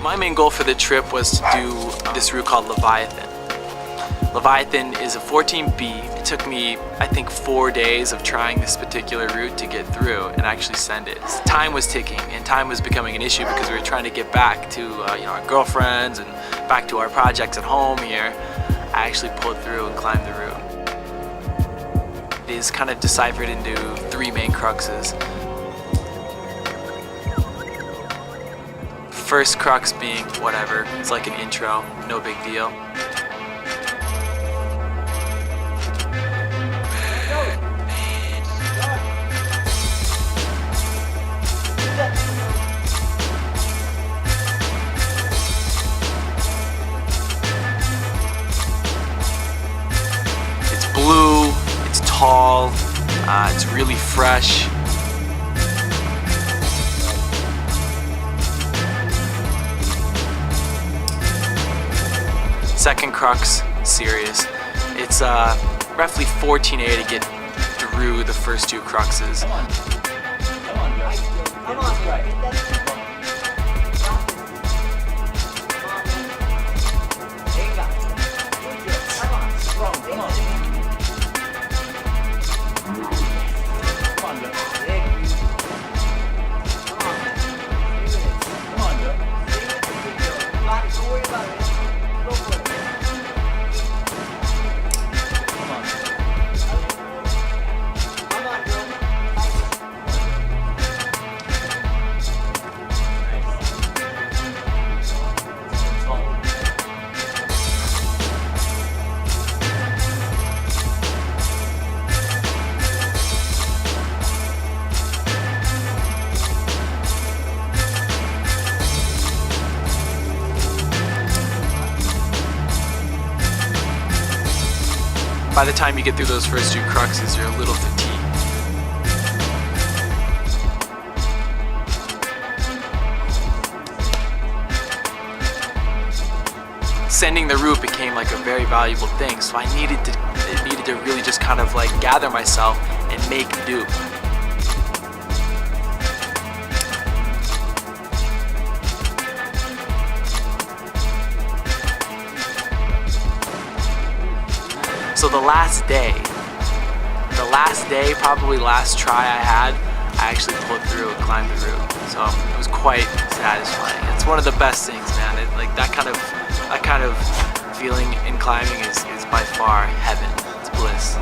My main goal for the trip was to do this route called Leviathan. Leviathan is a 14B. It took me, I think, 4 days of trying this particular route to get through and actually send it. Time was ticking, and time was becoming an issue because we were trying to get back to our girlfriends and back to our projects at home here. I actually pulled through and climbed the route. It is kind of deciphered into 3 main cruxes. First crux being whatever, it's like an intro, no big deal. It's blue, it's tall, it's really fresh. Second crux, serious. It's roughly 14A to get through the first 2 cruxes. By the time you get through those first 2 cruxes, you're a little fatigued. Sending the route became like a very valuable thing, so it needed to really just kind of like gather myself and make do. So the last day, probably last try I had, I actually pulled through and climbed the route. So it was quite satisfying. It's one of the best things, man. Like that kind of feeling in climbing is by far heaven. It's bliss.